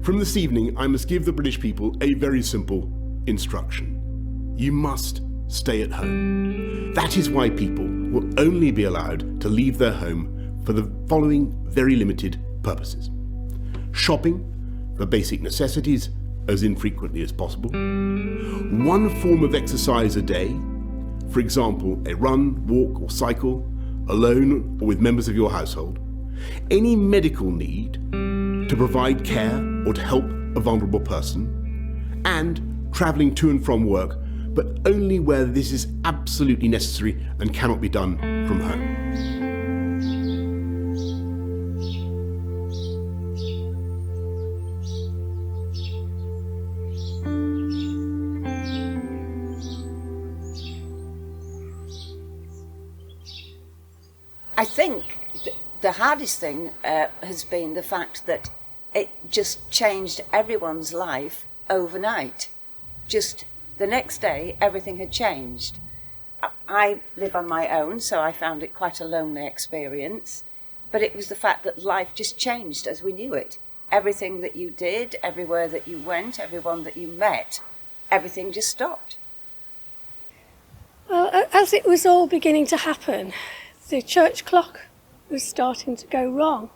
From this evening, I must give the British people a very simple instruction. You must stay at home. That is why people will only be allowed to leave their home for the following very limited purposes. Shopping for basic necessities as infrequently as possible. One form of exercise a day, for example, a run, walk or cycle, alone or with members of your household. Any medical need to provide care or to help a vulnerable person, and travelling to and from work, but only where this is absolutely necessary and cannot be done from home. I think the hardest thing has been the fact that it just changed everyone's life overnight. Just the next day, everything had changed. I live on my own, so I found it quite a lonely experience. But it was the fact that life just changed as we knew it. Everything that you did, everywhere that you went, everyone that you met, everything just stopped. Well, as it was all beginning to happen, the church clock was starting to go wrong,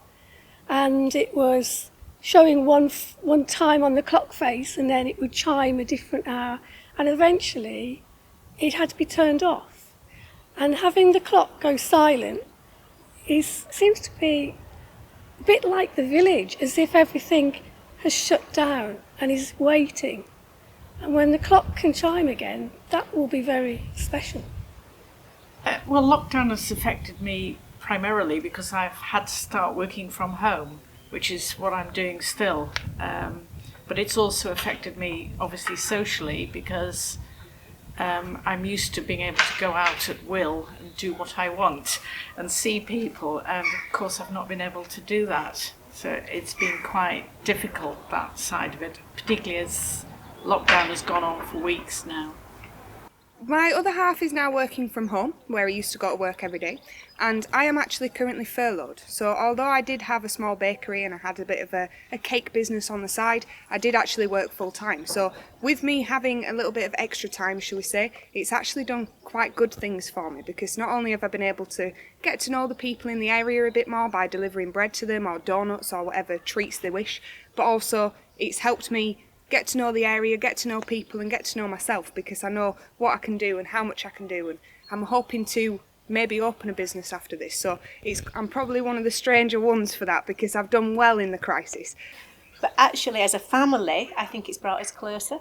and it was showing one time on the clock face, and then it would chime a different hour, and eventually it had to be turned off. And having the clock go silent seems to be a bit like the village, as if everything has shut down and is waiting. And when the clock can chime again, that will be very special. Well, lockdown has affected me primarily because I've had to start working from home, which is what I'm doing still. But it's also affected me, obviously, socially, because I'm used to being able to go out at will and do what I want and see people, and of course I've not been able to do that. So it's been quite difficult, that side of it, particularly as lockdown has gone on for weeks now. My other half is now working from home, where he used to go to work every day, and I am actually currently furloughed. So although I did have a small bakery and I had a bit of a cake business on the side, I did actually work full time. So with me having a little bit of extra time, shall we say, it's actually done quite good things for me, because not only have I been able to get to know the people in the area a bit more by delivering bread to them or donuts or whatever treats they wish, but also it's helped me get to know the area, get to know people and get to know myself, because I know what I can do and how much I can do, and I'm hoping to maybe open a business after this. So I'm probably one of the stranger ones for that, because I've done well in the crisis. But actually as a family, I think it's brought us closer.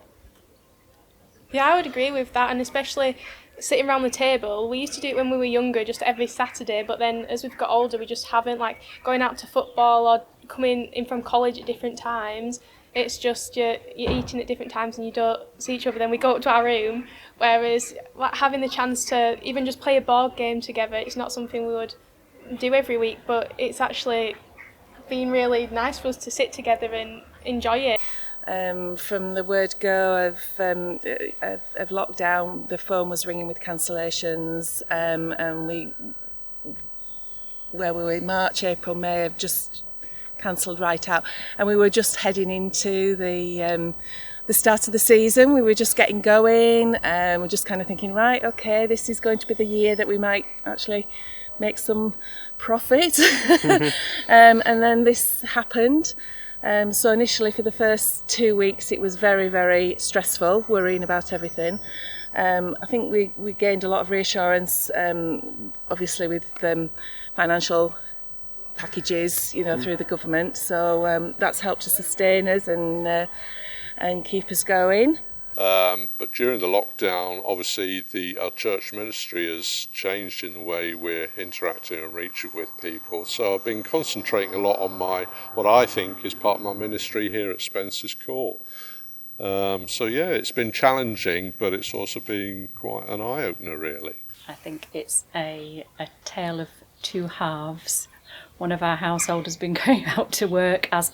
Yeah, I would agree with that, and especially sitting around the table. We used to do it when we were younger, just every Saturday, but then as we've got older we just haven't, like going out to football or coming in from college at different times. It's just you're eating at different times and you don't see each other. Then we go up to our room, whereas like, having the chance to even just play a board game together, it's not something we would do every week, but it's actually been really nice for us to sit together and enjoy it. From the word go of lockdown, the phone was ringing with cancellations, and where we were in March, April, May, have just cancelled right out, and we were just heading into the start of the season. We were just getting going, and we're just kind of thinking, right, okay, this is going to be the year that we might actually make some profit. And then this happened. So initially for the first 2 weeks it was very, very stressful, worrying about everything. I think we gained a lot of reassurance, obviously with financial packages, through the government. So that's helped to sustain us and keep us going. But during the lockdown, obviously our church ministry has changed in the way we're interacting and reaching with people. So I've been concentrating a lot on what I think is part of my ministry here at Spencer's Court. So yeah, it's been challenging, but it's also been quite an eye-opener, really. I think it's a tale of two halves. One of our household has been going out to work as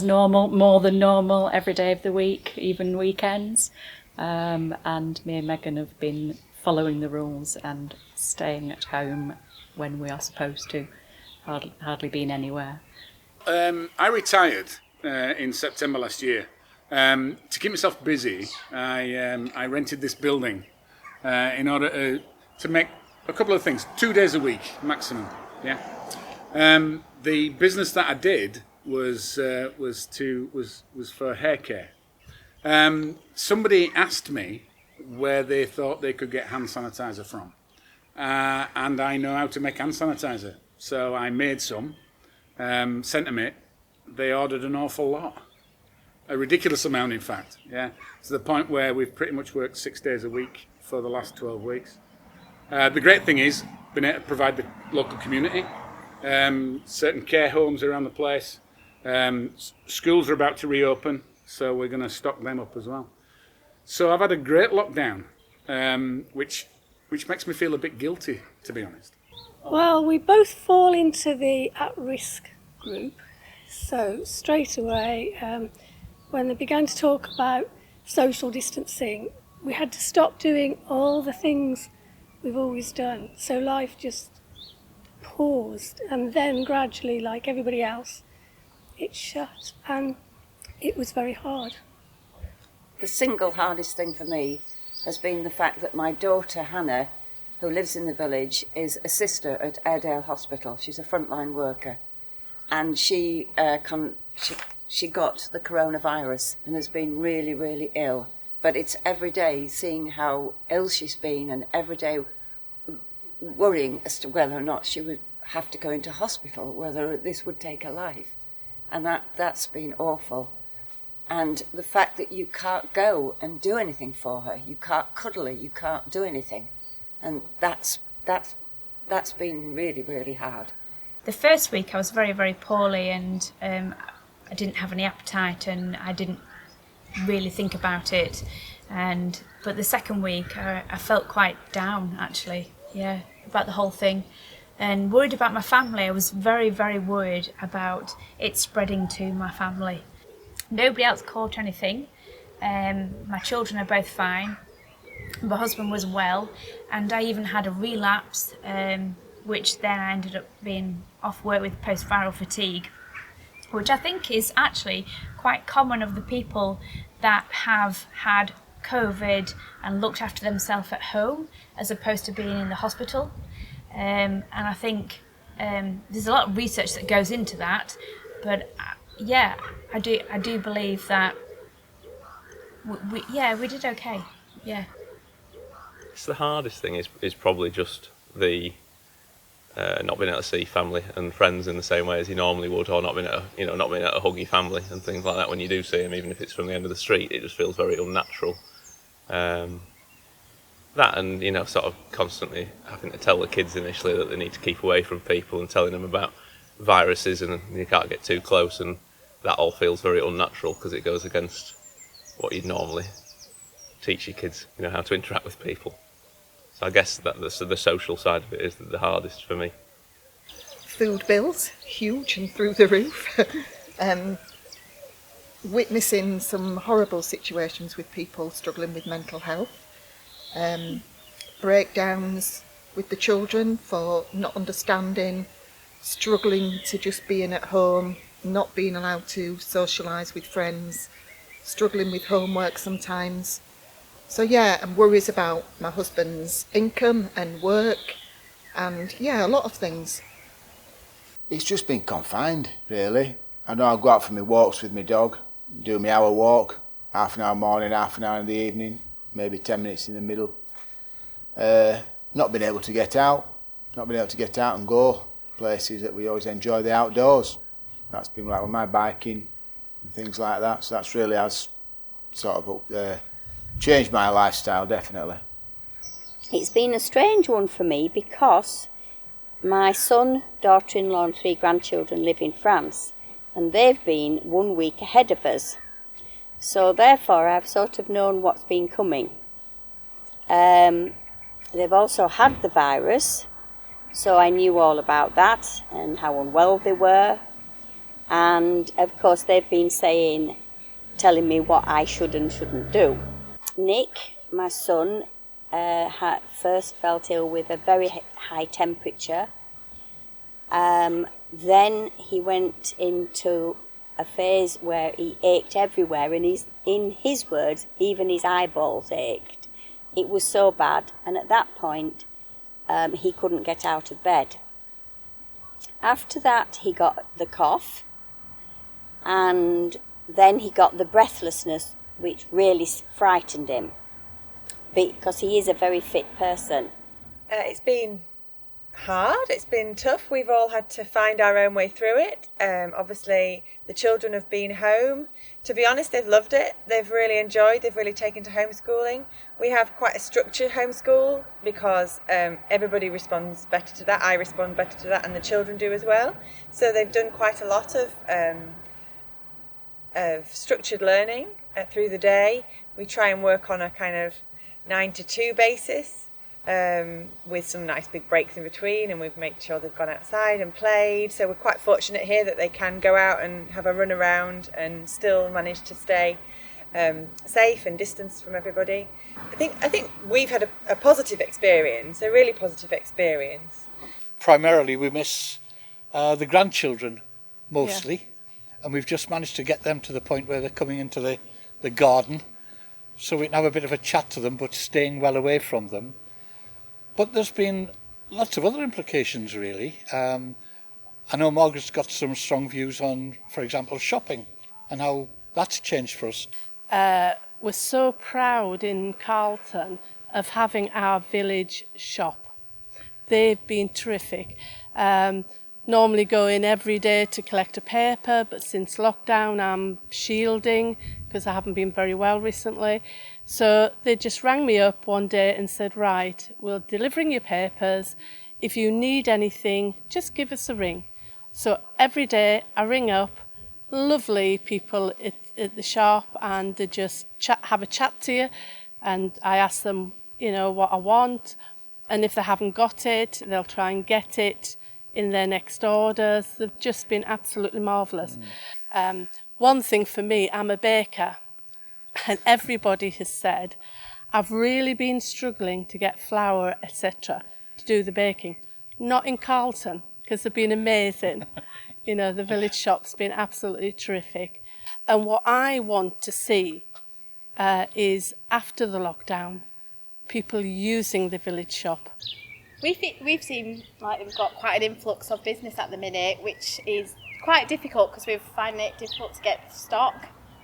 normal, more than normal, every day of the week, even weekends. And me and Megan have been following the rules and staying at home when we are supposed to, hardly been anywhere. I retired in September last year. To keep myself busy, I rented this building in order to make a couple of things, 2 days a week maximum. Yeah. The business that I did was for hair care. Somebody asked me where they thought they could get hand sanitizer from, and I know how to make hand sanitizer, so I made some, sent them it. They ordered an awful lot, a ridiculous amount, in fact. Yeah, to the point where we've pretty much worked 6 days a week for the last 12 weeks. The great thing is being able to provide the local community, certain care homes around the place. Schools are about to reopen, so we're going to stock them up as well. So I've had a great lockdown, which makes me feel a bit guilty, to be honest. Well, we both fall into the at-risk group. So straight away, when they began to talk about social distancing, we had to stop doing all the things we've always done. So life just paused, and then gradually, like everybody else, it shut, and it was very hard. The single hardest thing for me has been the fact that my daughter Hannah, who lives in the village, is a sister at Airedale Hospital. She's a frontline worker, and she got the coronavirus and has been really, really ill. But it's every day seeing how ill she's been, and every day worrying as to whether or not she would have to go into hospital, whether this would take her life. And that's been awful. And the fact that you can't go and do anything for her, you can't cuddle her, you can't do anything. And that's been really, really hard. The first week I was very, very poorly, and I didn't have any appetite, and I didn't really think about it. But the second week I felt quite down, actually, yeah, about the whole thing, and worried about my family. I was very, very worried about it spreading to my family. Nobody else caught anything. My children are both fine. My husband was well, and I even had a relapse, which then I ended up being off work with post-viral fatigue, which I think is actually quite common of the people that have had COVID and looked after themselves at home as opposed to being in the hospital. And I think there's a lot of research that goes into that, but yeah, I do believe that we did okay. Yeah. It's the hardest thing is probably just the not being able to see family and friends in the same way as you normally would, or not being able to hug your family and things like that. When you do see them, even if it's from the end of the street, it just feels very unnatural. That, and sort of constantly having to tell the kids initially that they need to keep away from people, and telling them about viruses and you can't get too close, and that all feels very unnatural because it goes against what you'd normally teach your kids, how to interact with people. So I guess that the social side of it is the hardest for me. Food bills, huge and through the roof. Witnessing some horrible situations with people struggling with mental health. Breakdowns with the children for not understanding, struggling to just being at home, not being allowed to socialise with friends, struggling with homework sometimes. So yeah, and worries about my husband's income and work, and yeah, a lot of things. It's just been confined, really. I know I go out for my walks with my dog, do my hour walk, half an hour morning, half an hour in the evening, maybe 10 minutes in the middle. Not been able to get out and go places that we always enjoy, the outdoors. That's been like with my biking and things like that, so that's really has sort of changed my lifestyle, definitely. It's been a strange one for me because my son, daughter-in-law and 3 grandchildren live in France, and they've been 1 week ahead of us. So therefore I've sort of known what's been coming. They've also had the virus, so I knew all about that and how unwell they were. And of course they've been telling me what I should and shouldn't do. Nick, my son, first felt ill with a very high temperature. Then he went into a phase where he ached everywhere, and in his words, even his eyeballs ached. It was so bad, and at that point, he couldn't get out of bed. After that, he got the cough, and then he got the breathlessness, which really frightened him, because he is a very fit person. It's been hard, it's been tough. We've all had to find our own way through it. Obviously, the children have been home. To be honest, they've loved it. They've really enjoyed, they've really taken to homeschooling. We have quite a structured homeschool because everybody responds better to that. I respond better to that, and the children do as well. So they've done quite a lot of structured learning through the day. We try and work on a kind of 9 to 2 basis. With some nice big breaks in between, and we've made sure they've gone outside and played. So we're quite fortunate here that they can go out and have a run around and still manage to stay safe and distanced from everybody. I think we've had a positive experience, a really positive experience. Primarily we miss the grandchildren mostly, and we've just managed to get them to the point where they're coming into the garden, so we can have a bit of a chat to them, but staying well away from them. But there's been lots of other implications, really. I know Margaret's got some strong views on, for example, shopping and how that's changed for us. We're so proud in Carleton of having our village shop. They've been terrific. Normally go in every day to collect a paper, but since lockdown I'm shielding because I haven't been very well recently. So they just rang me up one day and said, right, we're delivering your papers. If you need anything, just give us a ring. So every day I ring up, lovely people at the shop, and they just have a chat to you, and I ask them, what I want, and if they haven't got it, they'll try and get it in their next orders. They've just been absolutely marvellous. One thing for me, I'm a baker, and everybody has said I've really been struggling to get flour, etc., to do the baking. Not in Carleton, because they've been amazing. The village shop's been absolutely terrific. And what I want to see is, after the lockdown, people using the village shop. We've seen like we've got quite an influx of business at the minute, which is quite difficult because we're finding it difficult to get stock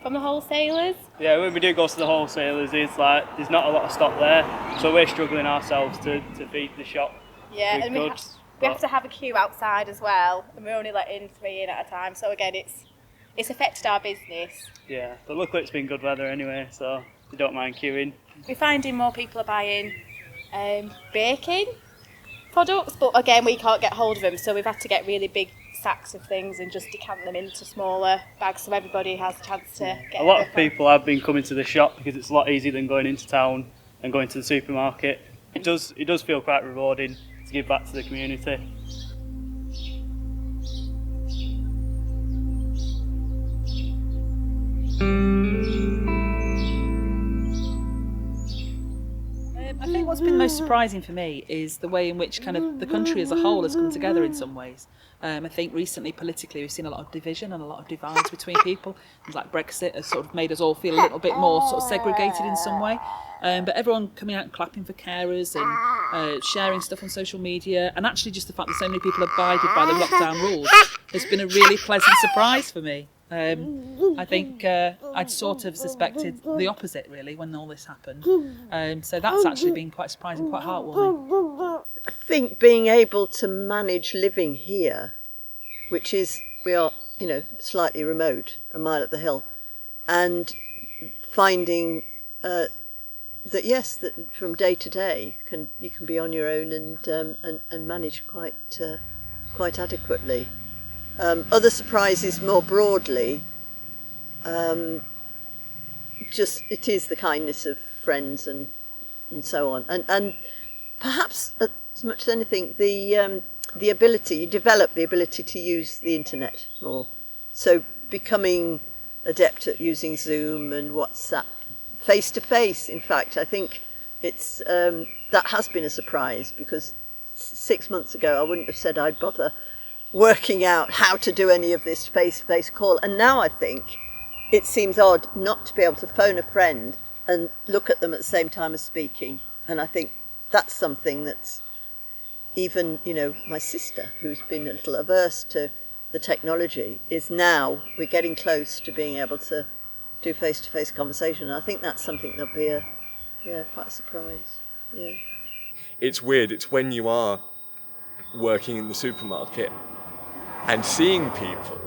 from the wholesalers. Yeah, when we do go to the wholesalers, it's like there's not a lot of stock there, so we're struggling ourselves to feed the shop. Yeah, and we have to have a queue outside as well, and we're only letting 3 in at a time. So again, it's affected our business. Yeah, but luckily it's been good weather anyway, so we don't mind queuing. We're finding more people are buying baking products, but again we can't get hold of them, so we've had to get really big sacks of things and just decant them into smaller bags so everybody has a chance to get a lot of people have been coming to the shop because it's a lot easier than going into town and going to the supermarket. It does feel quite rewarding to give back to the community. I think what's been most surprising for me is the way in which kind of the country as a whole has come together in some ways. I think recently politically we've seen a lot of division and a lot of divides between people. Things like Brexit has sort of made us all feel a little bit more sort of segregated in some way. But everyone coming out and clapping for carers and sharing stuff on social media, and actually just the fact that so many people abided by the lockdown rules has been a really pleasant surprise for me. I think I'd sort of suspected the opposite really when all this happened. So that's actually been quite surprising, quite heartwarming. I think being able to manage living here, which is, we are, slightly remote, a mile up the hill, and finding that yes, that from day to day you can be on your own and manage quite adequately. Other surprises more broadly, just it is the kindness of friends and so on, and perhaps as much as anything the ability, you develop the ability to use the internet more. So becoming adept at using Zoom and WhatsApp face to face. In fact, I think it's that has been a surprise, because 6 months ago I wouldn't have said I'd bother working out how to do any of this face-to-face call. And now I think it seems odd not to be able to phone a friend and look at them at the same time as speaking. And I think that's something that's even, my sister, who's been a little averse to the technology, is now, we're getting close to being able to do face-to-face conversation. And I think that's something that'll be quite a surprise. Yeah. It's weird. It's when you are working in the supermarket and seeing people,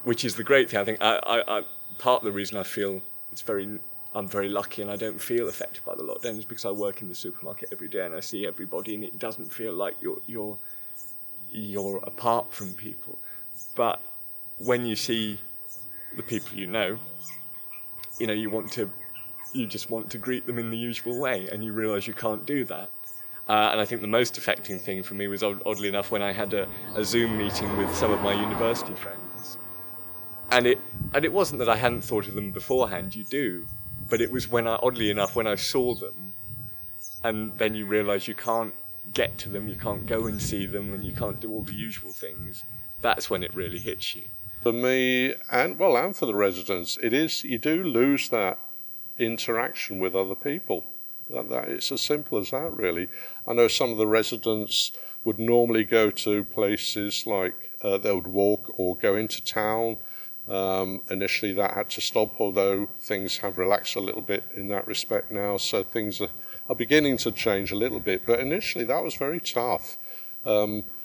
which is the great thing. I think I part of the reason I feel I'm very lucky and I don't feel affected by the lockdown is because I work in the supermarket every day and I see everybody, and it doesn't feel like you're apart from people. But when you see the people you just want to greet them in the usual way, and you realise you can't do that. And I think the most affecting thing for me was, oddly enough, when I had a Zoom meeting with some of my university friends. And it wasn't that I hadn't thought of them beforehand, you do, but it was oddly enough, when I saw them, and then you realise you can't get to them, you can't go and see them, and you can't do all the usual things, that's when it really hits you. For me, and for the residents, you do lose that interaction with other people. That it's as simple as that, really. I know some of the residents would normally go to places like they would walk or go into town. Initially that had to stop, although things have relaxed a little bit in that respect now, so things are beginning to change a little bit. But initially that was very tough,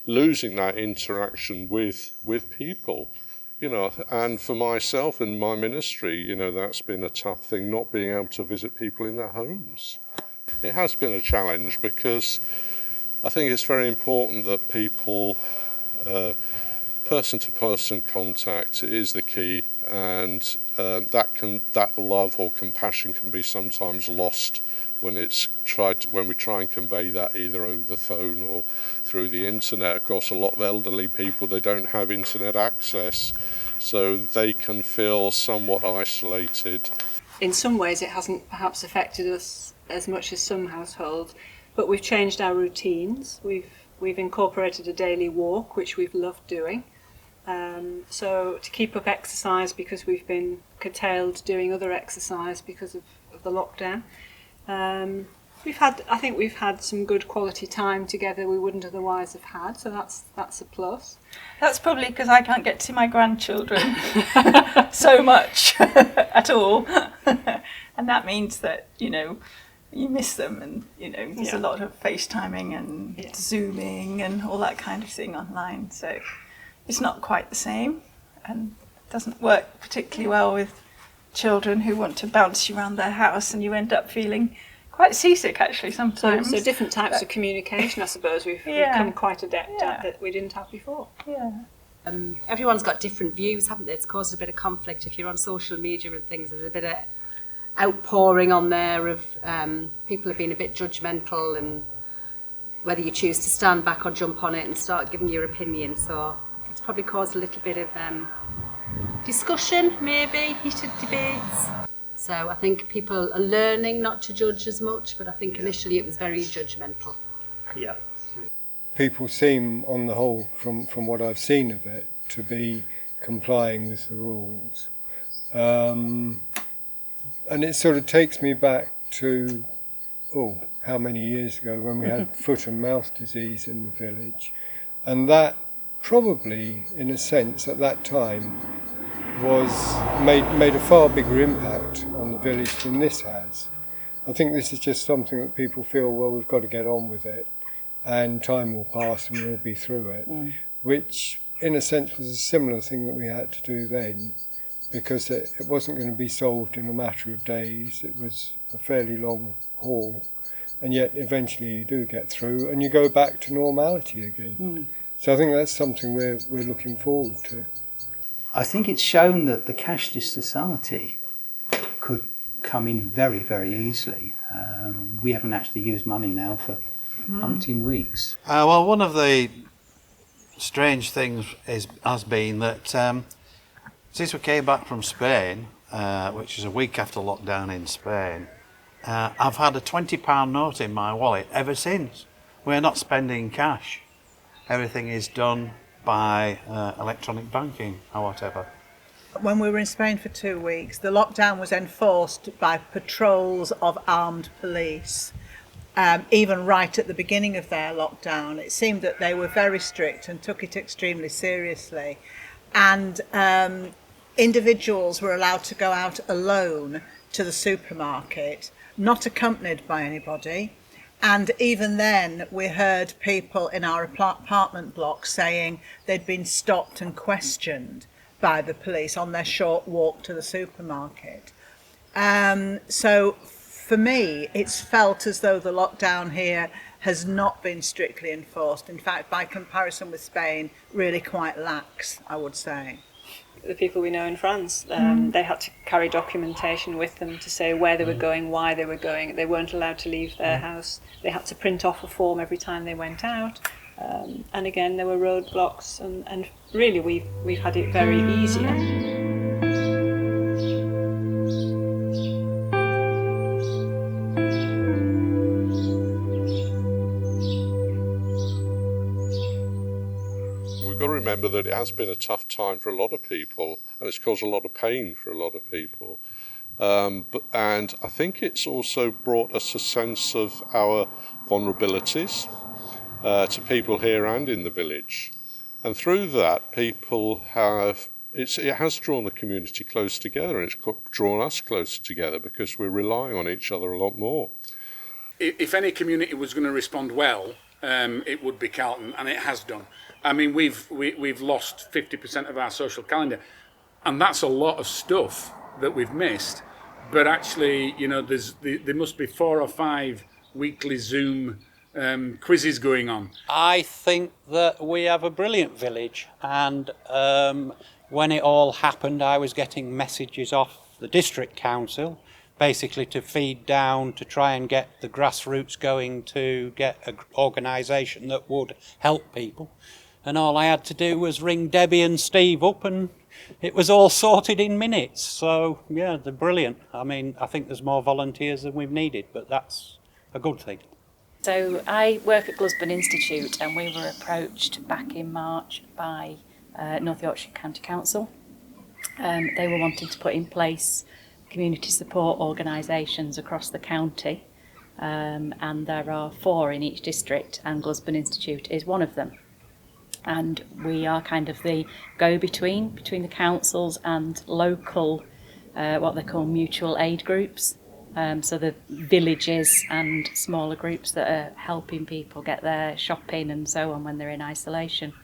losing that interaction with people. And for myself in my ministry, that's been a tough thing, not being able to visit people in their homes. It has been a challenge because I think it's very important that people, person-to-person contact is the key, and that love or compassion can be sometimes lost when we try and convey that either over the phone or through the internet. Of course, a lot of elderly people, they don't have internet access, so they can feel somewhat isolated. In some ways it hasn't perhaps affected us as much as some households, but we've changed our routines. We've incorporated a daily walk, which we've loved doing. So to keep up exercise, because we've been curtailed doing other exercise because of the lockdown. I think we've had some good quality time together we wouldn't otherwise have had, so that's a plus. That's probably because I can't get to my grandchildren so much at all, and that means that you miss them, and there's a lot of FaceTiming and Zooming and all that kind of thing online, so it's not quite the same, and doesn't work particularly well with children who want to bounce you around their house, and you end up feeling quite seasick actually sometimes. So different types of communication, I suppose, we've become quite adept at that we didn't have before. Yeah. Everyone's got different views, haven't they? It's caused a bit of conflict. If you're on social media and things, there's a bit of outpouring on there of people have been a bit judgmental, and whether you choose to stand back or jump on it and start giving your opinion. So it's probably caused a little bit of discussion, maybe, heated debates. So I think people are learning not to judge as much, but I think initially it was very judgmental. Yeah. People seem, on the whole, from what I've seen of it, to be complying with the rules. And it sort of takes me back to, how many years ago when we had foot and mouth disease in the village. And that probably, in a sense, at that time, made a far bigger impact on the village than this has. I think this is just something that people feel, well, we've got to get on with it, and time will pass and we'll be through it, which in a sense was a similar thing that we had to do then, because it wasn't going to be solved in a matter of days. It was a fairly long haul, and yet eventually you do get through and you go back to normality again. So I think that's something we're looking forward to. I think it's shown that the cashless society could come in very, very easily. We haven't actually used money now for umpteen weeks. Well, one of the strange things has been that since we came back from Spain, which is a week after lockdown in Spain, I've had a £20 note in my wallet ever since. We're not spending cash. Everything is done by electronic banking or whatever. When we were in Spain for 2 weeks, the lockdown was enforced by patrols of armed police. Even right at the beginning of their lockdown, it seemed that they were very strict and took it extremely seriously. And individuals were allowed to go out alone to the supermarket, not accompanied by anybody. And even then, we heard people in our apartment block saying they'd been stopped and questioned by the police on their short walk to the supermarket. So for me, it's felt as though the lockdown here has not been strictly enforced. In fact, by comparison with Spain, really quite lax, I would say. The people we know in France, they had to carry documentation with them to say where they were going, why they were going. They weren't allowed to leave their house. They had to print off a form every time they went out. And again, there were roadblocks, and really we've had it very easier. Got to remember that it has been a tough time for a lot of people, and it's caused a lot of pain for a lot of people. And I think it's also brought us a sense of our vulnerabilities to people here and in the village. And through that, people have, it has drawn the community close together, and it's drawn us closer together because we're relying on each other a lot more. If any community was going to respond well, it would be Carleton, and it has done. I mean, we've lost 50% of our social calendar, and that's a lot of stuff that we've missed. But actually, you know, there must be 4 or 5 weekly Zoom quizzes going on. I think that we have a brilliant village, and when it all happened, I was getting messages off the district council, basically to feed down, to try and get the grassroots going, to get an organisation that would help people. And all I had to do was ring Debbie and Steve up, and it was all sorted in minutes. So, yeah, they're brilliant. I mean, I think there's more volunteers than we've needed, but that's a good thing. So I work at Glusburn Institute, and we were approached back in March by North Yorkshire County Council. They were wanting to put in place community support organisations across the county, and there are 4 in each district, and Glusburn Institute is one of them. And we are kind of the go-between between the councils and local, what they call mutual aid groups. So the villages and smaller groups that are helping people get their shopping and so on when they're in isolation.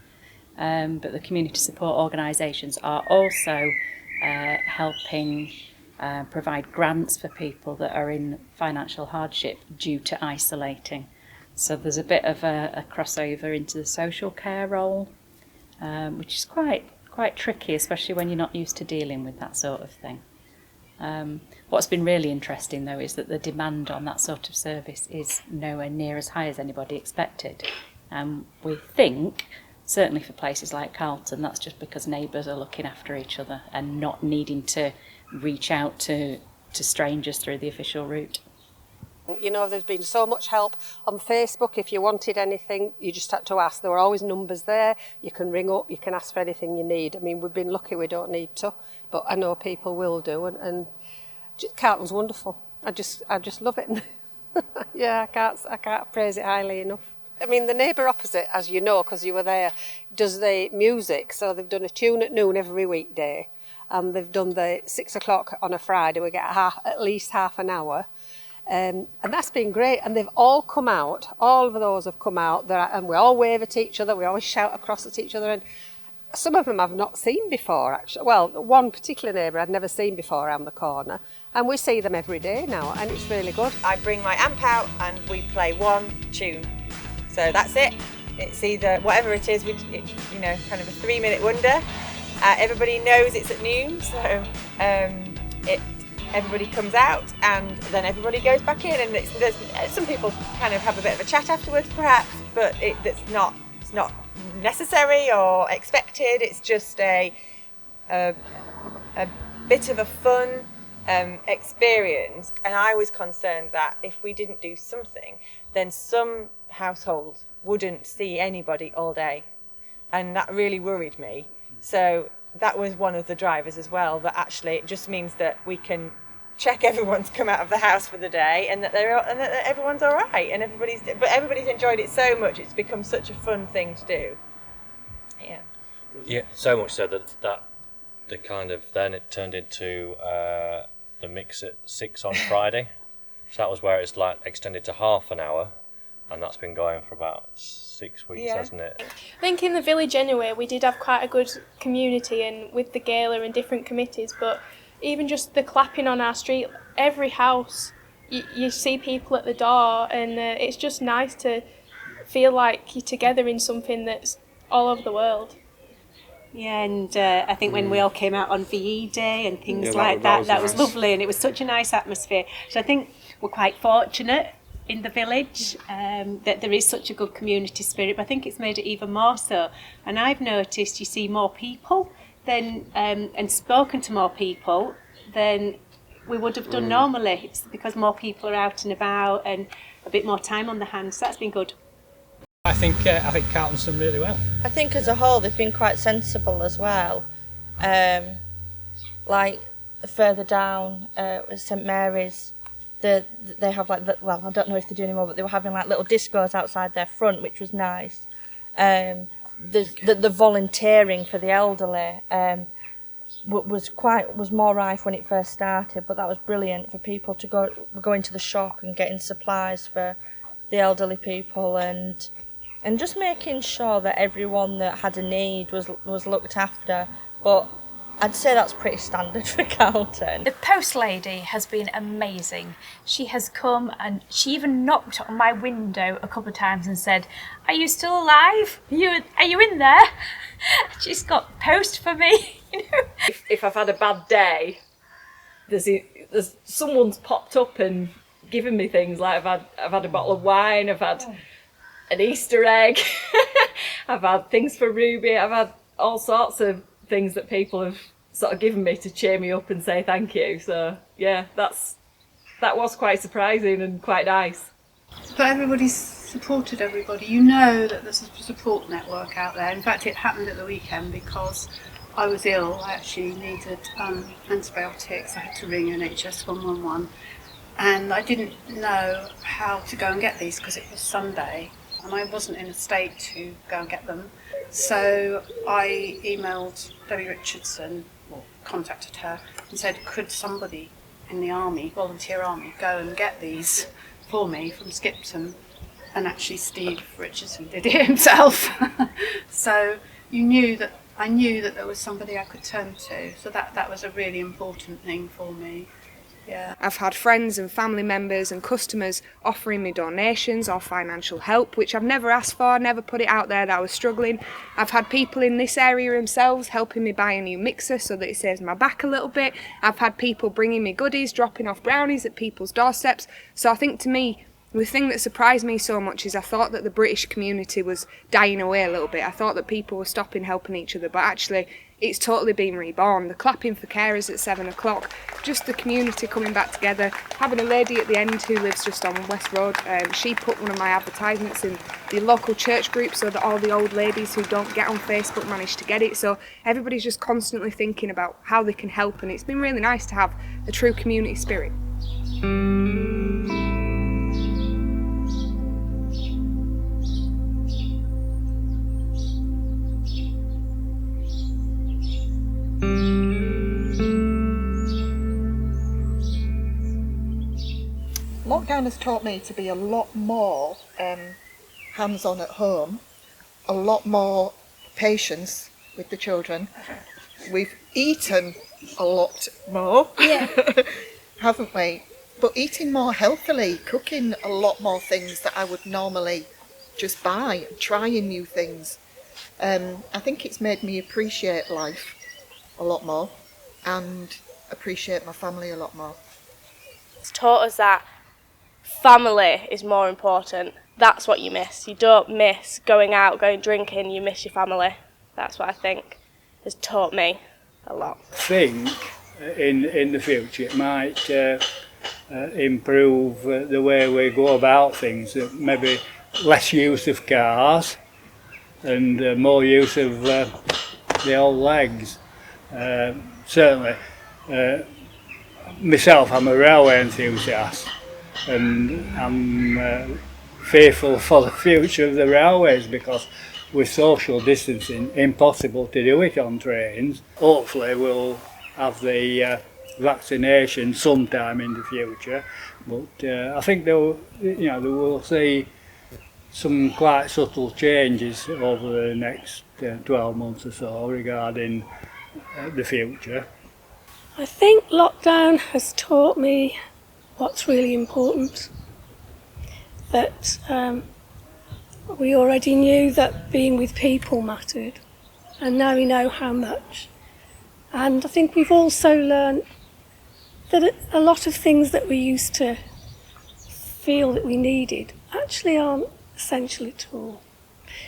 But the community support organisations are also helping provide grants for people that are in financial hardship due to isolating. So there's a bit of a crossover into the social care role, which is quite tricky, especially when you're not used to dealing with that sort of thing. What's been really interesting, though, is that the demand on that sort of service is nowhere near as high as anybody expected. We think, certainly for places like Carleton, that's just because neighbours are looking after each other and not needing to reach out to strangers through the official route. You know, there's been so much help on Facebook. If you wanted anything, you just had to ask. There were always numbers there. You can ring up, you can ask for anything you need. I mean, we've been lucky we don't need to, but I know people will do, and Carleton's wonderful. I just love it. Yeah, I can't praise it highly enough. I mean, the neighbour opposite, as you know, because you were there, does the music. So they've done a tune at noon every weekday, and they've done the 6 o'clock on a Friday. We get at least half an hour. And that's been great, and they've all come out, all of those have come out, and we all wave at each other, we always shout across at each other, and some of them I've not seen before, actually. Well, one particular neighbour I'd never seen before around the corner, and we see them every day now, and it's really good. I bring my amp out and we play one tune, so that's it. It's either, whatever it is, you know, kind of a 3-minute wonder. Everybody knows it's at noon, so everybody comes out and then everybody goes back in, and some people kind of have a bit of a chat afterwards perhaps, but it's not necessary or expected. It's just a bit of a fun experience, and I was concerned that if we didn't do something, then some households wouldn't see anybody all day. and that really worried me. So that was one of the drivers as well, that actually it just means that we can check everyone's come out of the house for the day, and that everyone's all right, and everybody's enjoyed it so much. It's become such a fun thing to do. Yeah. Yeah, so much so that the kind of then it turned into the mix at 6 on Friday. So that was where it's like extended to half an hour, and that's been going for about 6 weeks, hasn't it? I think in the village anyway, we did have quite a good community, and with the gala and different committees, but even just the clapping on our street, every house, you see people at the door, and it's just nice to feel like you're together in something that's all over the world. Yeah, and I think when we all came out on VE Day and things like that was lovely, and it was such a nice atmosphere. So I think we're quite fortunate in the village that there is such a good community spirit, but I think it's made it even more so. And I've noticed you see more people than and spoken to more people than we would have done normally. It's because more people are out and about and a bit more time on the hands. So that's been good. I think Carleton's done really well. I think as a whole they've been quite sensible as well. Like further down St Mary's, they have like well, I don't know if they do anymore, but they were having like little discos outside their front, which was nice. The volunteering for the elderly was more rife when it first started, but that was brilliant for people to go into the shop and getting supplies for the elderly people, and just making sure that everyone that had a need was looked after. But I'd say that's pretty standard for Carleton. The post lady has been amazing. She has come and she even knocked on my window a couple of times and said, "Are you still alive? Are you in there?" She's got post for me. You know? If I've had a bad day, there's someone's popped up and given me things. Like I've had a bottle of wine. I've had an Easter egg. I've had things for Ruby. I've had all sorts of things that people have sort of given me to cheer me up and say thank you. So yeah, that was quite surprising and quite nice. But everybody's supported everybody. You know that there's a support network out there. In fact, it happened at the weekend because I was ill. I actually needed antibiotics. I had to ring NHS 111, and I didn't know how to go and get these because it was Sunday and I wasn't in a state to go and get them. So I emailed Debbie Richardson, or contacted her, and said, could somebody in the army, volunteer army, go and get these for me from Skipton? And actually Steve Richardson did it himself. So I knew that there was somebody I could turn to. So that was a really important thing for me. Yeah. I've had friends and family members and customers offering me donations or financial help, which I've never asked for, never put it out there that I was struggling. I've had people in this area themselves helping me buy a new mixer so that it saves my back a little bit. I've had people bringing me goodies, dropping off brownies at people's doorsteps. So I think to me, the thing that surprised me so much is I thought that the British community was dying away a little bit. I thought that people were stopping helping each other, but actually it's totally been reborn. The clapping for carers at 7 o'clock, just the community coming back together. Having a lady at the end who lives just on West Road, she put one of my advertisements in the local church group so that all the old ladies who don't get on Facebook manage to get it. So everybody's just constantly thinking about how they can help, and it's been really nice to have a true community spirit. Lockdown has taught me to be a lot more hands-on at home, a lot more patience with the children. We've eaten a lot more, haven't we? But eating more healthily, cooking a lot more things that I would normally just buy, trying new things. I think it's made me appreciate life a lot more and appreciate my family a lot more. It's taught us that family is more important. That's what you miss. You don't miss going out, going drinking, you miss your family. That's what I think has taught me a lot. I think in the future it might improve the way we go about things, maybe less use of cars, and more use of the old legs. Certainly, myself, I'm a railway enthusiast, and I'm fearful for the future of the railways because with social distancing, impossible to do it on trains. Hopefully we'll have the vaccination sometime in the future, but I think they will see some quite subtle changes over the next 12 months or so regarding the future. I think lockdown has taught me what's really important. That we already knew that being with people mattered, and now we know how much. And I think we've also learned that a lot of things that we used to feel that we needed actually aren't essential at all.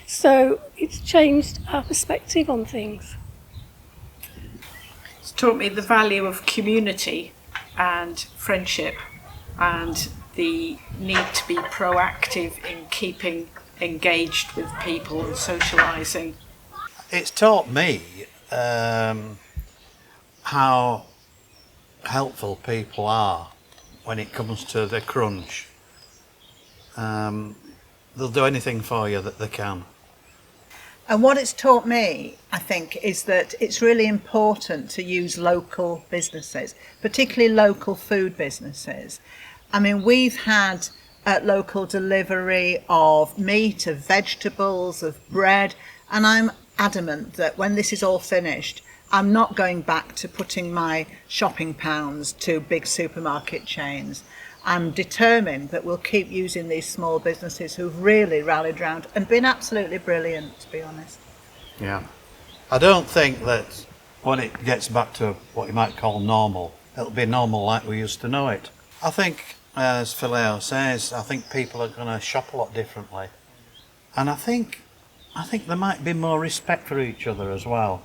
So it's changed our perspective on things. It's taught me the value of community and friendship and the need to be proactive in keeping engaged with people and socialising. It's taught me how helpful people are when it comes to the crunch. They'll do anything for you that they can. And what it's taught me, I think, is that it's really important to use local businesses, particularly local food businesses. I mean, we've had local delivery of meat, of vegetables, of bread, and I'm adamant that when this is all finished, I'm not going back to putting my shopping pounds to big supermarket chains. I'm determined that we'll keep using these small businesses who've really rallied round and been absolutely brilliant, to be honest. Yeah. I don't think that when it gets back to what you might call normal, it'll be normal like we used to know it. I think, as Phileo says, I think people are going to shop a lot differently. And I think there might be more respect for each other as well.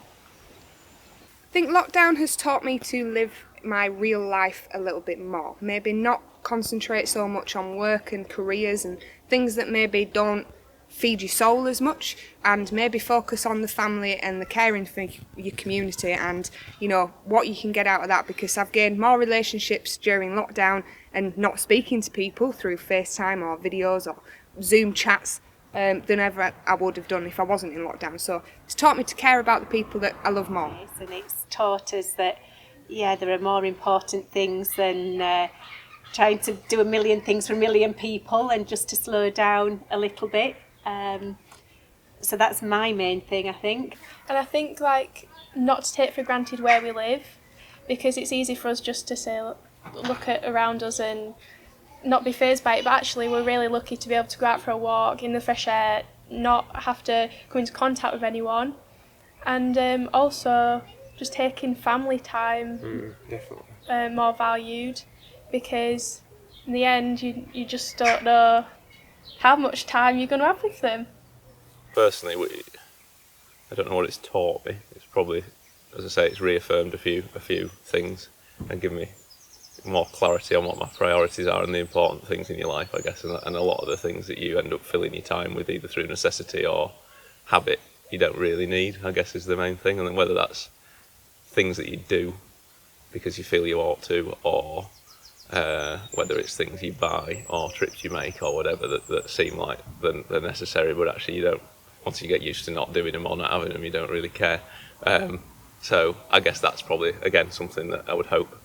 I think lockdown has taught me to live my real life a little bit more. Maybe not concentrate so much on work and careers and things that maybe don't feed your soul as much, and maybe focus on the family and the caring for your community and, you know, what you can get out of that, because I've gained more relationships during lockdown and not speaking to people through FaceTime or videos or Zoom chats than ever I would have done if I wasn't in lockdown. So it's taught me to care about the people that I love more. And it's taught us that, yeah, there are more important things than trying to do a million things for a million people, and just to slow down a little bit. So that's my main thing, I think. And I think, like, not to take for granted where we live, because it's easy for us just to say, look at around us and not be fazed by it, but actually we're really lucky to be able to go out for a walk in the fresh air, not have to come into contact with anyone, and also just taking family time definitely. More valued, because in the end you just don't know how much time you're going to have with them. Personally, I don't know what it's taught me. It's probably, as I say, it's reaffirmed a few things and given me more clarity on what my priorities are and the important things in your life, I guess, and a lot of the things that you end up filling your time with either through necessity or habit you don't really need, I guess, is the main thing. And then whether that's things that you do because you feel you ought to, or whether it's things you buy or trips you make or whatever that seem like they're necessary, but actually you don't, once you get used to not doing them or not having them, you don't really care. So I guess that's probably, again, something that I would hope,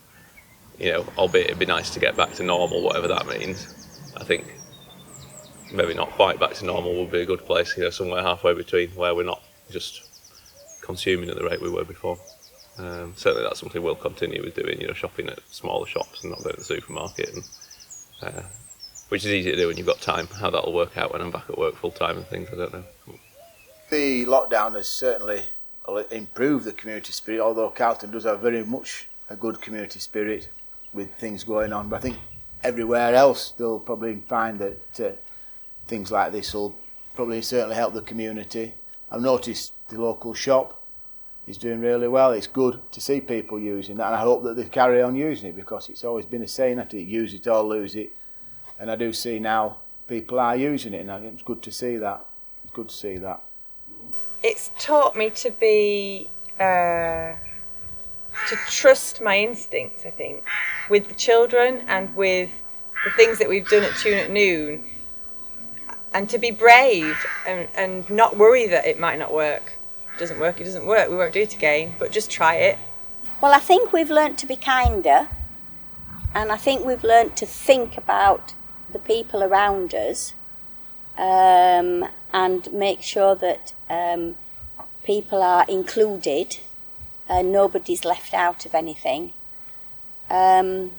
you know, albeit it'd be nice to get back to normal, whatever that means. I think maybe not quite back to normal would be a good place, you know, somewhere halfway between, where we're not just consuming at the rate we were before. Certainly that's something we'll continue with doing, you know, shopping at smaller shops and not going to the supermarket, and which is easy to do when you've got time. How that'll work out when I'm back at work full time and things, I don't know. The lockdown has certainly improved the community spirit, although Carleton does have very much a good community spirit with things going on, but I think everywhere else they'll probably find that things like this will probably certainly help the community. I've noticed the local shop is doing really well. It's good to see people using that, and I hope that they carry on using it, because it's always been a saying, I think, use it or lose it, and I do see now people are using it, and it's good to see that. It's good to see that. It's taught me to be to trust my instincts, I think, with the children and with the things that we've done at Tune at Noon, and to be brave and not worry that it might not work. It doesn't work, we won't do it again, but just try it. Well, I think we've learnt to be kinder, and I think we've learnt to think about the people around us, and make sure that people are included and nobody's left out of anything. I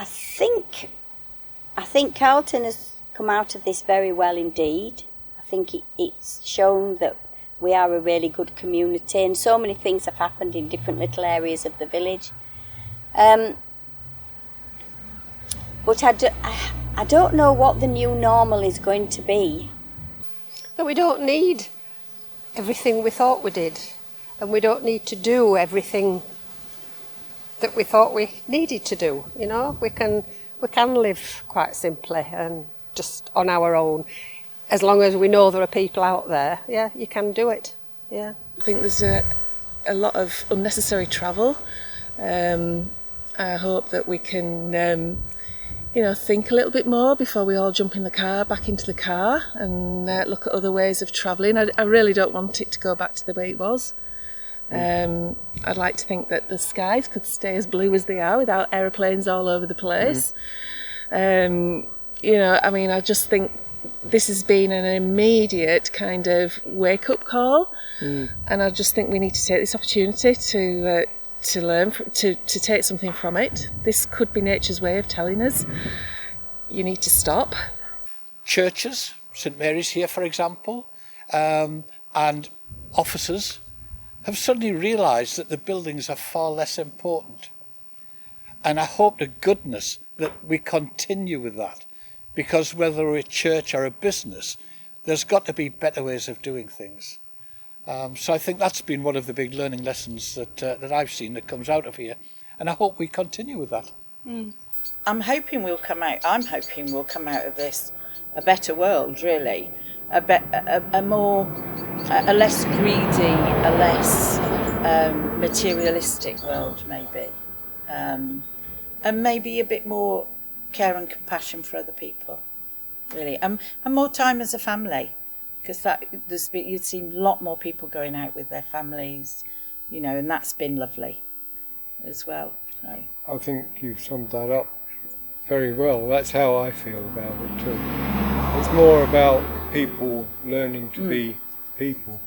think Carleton has come out of this very well indeed. I think it's shown that we are a really good community, and so many things have happened in different little areas of the village. But I don't know what the new normal is going to be. That we don't need everything we thought we did, and we don't need to do everything that we thought we needed to do. You know, we can live quite simply and just on our own, as long as we know there are people out there. Yeah, you can do it. Yeah. I think there's a lot of unnecessary travel. I hope that we can think a little bit more before we all jump in the car, back into the car, and look at other ways of travelling. I really don't want it to go back to the way it was. I'd like to think that the skies could stay as blue as they are without aeroplanes all over the place. I just think this has been an immediate kind of wake-up call, and I just think we need to take this opportunity to learn, to take something from it. This could be nature's way of telling us, you need to stop. Churches, St Mary's here for example, and officers have suddenly realised that the buildings are far less important. And I hope to goodness that we continue with that, because whether we're a church or a business, there's got to be better ways of doing things. So I think that's been one of the big learning lessons that I've seen that comes out of here, and I hope we continue with that. I'm hoping we'll come out of this a better world, really, a less greedy, a less materialistic world, maybe, and maybe a bit more care and compassion for other people, really, and more time as a family. Because you'd seen a lot more people going out with their families, and that's been lovely as well. So. I think you've summed that up very well. That's how I feel about it too. It's more about people learning to be people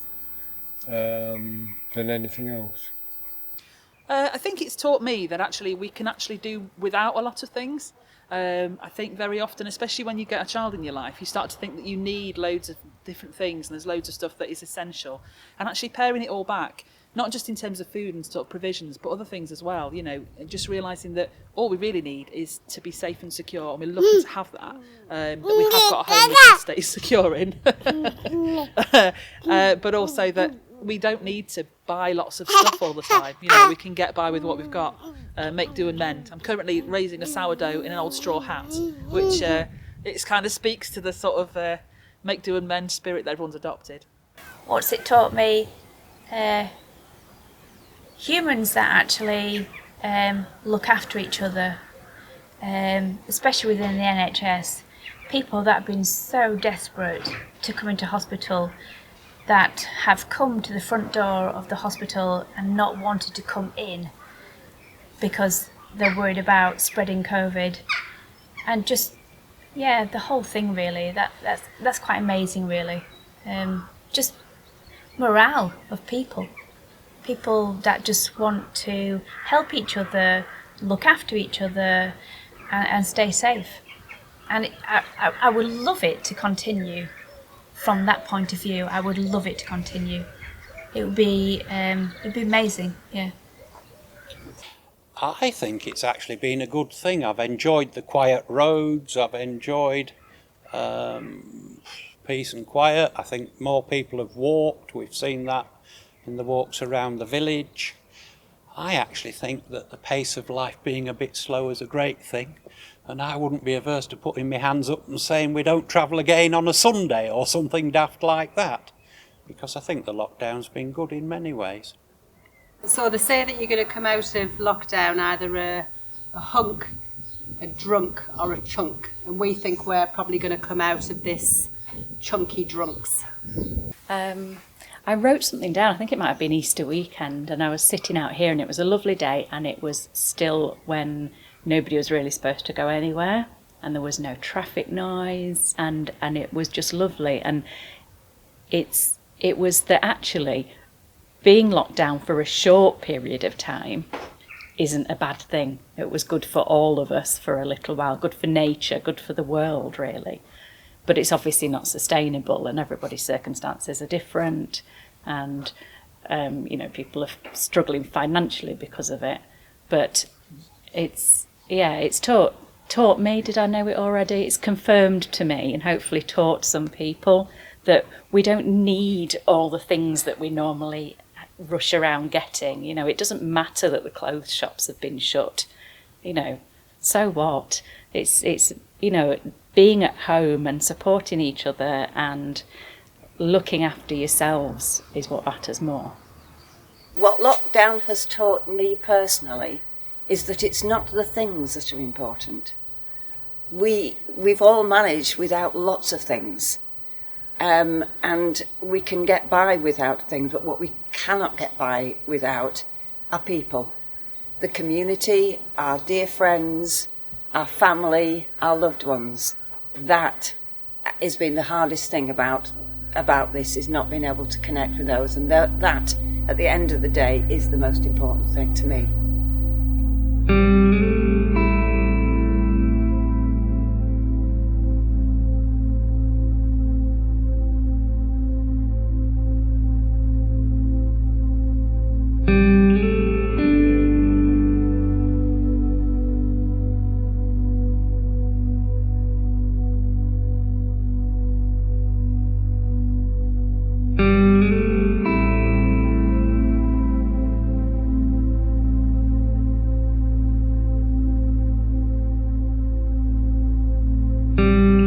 than anything else. I think it's taught me that actually we can actually do without a lot of things. I think very often, especially when you get a child in your life, you start to think that you need loads of different things, and there's loads of stuff that is essential. And actually paring it all back, not just in terms of food and sort of provisions, but other things as well, and just realising that all we really need is to be safe and secure, and we're lucky to have that, that we have got a home we can stay secure in. But also that we don't need to buy lots of stuff all the time. We can get by with what we've got. Make do and mend. I'm currently raising a sourdough in an old straw hat, which it kind of speaks to the sort of make do and mend spirit that everyone's adopted. What's it taught me? Humans that actually look after each other, especially within the NHS. People that have been so desperate to come into hospital, that have come to the front door of the hospital and not wanted to come in because they're worried about spreading COVID, and just the whole thing really. That's quite amazing, really. Just morale of people that just want to help each other, look after each other, and stay safe. And I would love it to continue. From that point of view, I would love it to continue. It'd be amazing, yeah. I think it's actually been a good thing. I've enjoyed the quiet roads. I've enjoyed peace and quiet. I think more people have walked. We've seen that in the walks around the village. I actually think that the pace of life being a bit slow is a great thing. And I wouldn't be averse to putting my hands up and saying we don't travel again on a Sunday or something daft like that. because I think the lockdown's been good in many ways. So they say that you're going to come out of lockdown either a hunk, a drunk or a chunk, and we think we're probably going to come out of this chunky drunks. I wrote something down, I think it might have been Easter weekend, and I was sitting out here and it was a lovely day and it was still when nobody was really supposed to go anywhere and there was no traffic noise and it was just lovely. And it was that actually being locked down for a short period of time isn't a bad thing. It was good for all of us for a little while, good for nature, good for the world really. But it's obviously not sustainable and everybody's circumstances are different and people are struggling financially because of it. But it's taught me, did I know it already? It's confirmed to me and hopefully taught some people that we don't need all the things that we normally rush around getting. It doesn't matter that the clothes shops have been shut. So what? It's being at home and supporting each other and looking after yourselves is what matters more. What lockdown has taught me personally is that it's not the things that are important. We've all managed without lots of things, and we can get by without things, but what we cannot get by without are people. The community, our dear friends, our family, our loved ones. That has been the hardest thing about this, is not being able to connect with those, and that at the end of the day is the most important thing to me. you.